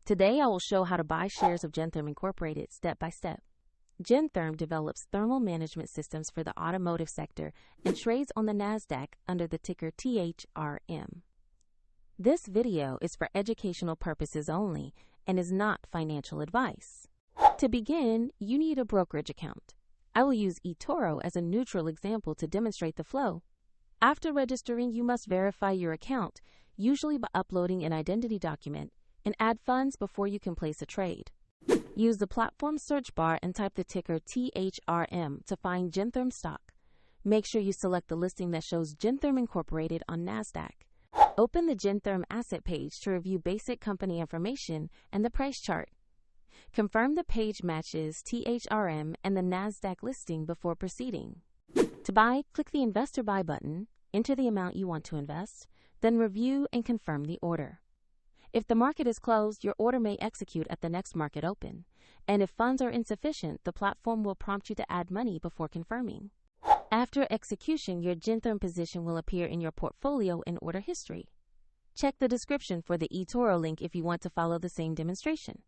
Today I will show how to buy shares of Gentherm Incorporated step by step. Gentherm develops thermal management systems for the automotive sector and trades on the NASDAQ under the ticker THRM. This video is for educational purposes only and is not financial advice. To begin, you need a brokerage account. I will use eToro as a neutral example to demonstrate the flow. After registering, you must verify your account, usually by uploading an identity document, and add funds before you can place a trade. Use the platform search bar and type the ticker THRM to find Gentherm stock. Make sure you select the listing that shows Gentherm Incorporated on NASDAQ. Open the Gentherm asset page to review basic company information and the price chart. Confirm the page matches THRM and the NASDAQ listing before proceeding. To buy, click the Investor Buy button, enter the amount you want to invest, then review and confirm the order. If the market is closed, your order may execute at the next market open, and if funds are insufficient, the platform will prompt you to add money before confirming. After execution, your Gentherm position will appear in your portfolio and order history. Check the description for the eToro link if you want to follow the same demonstration.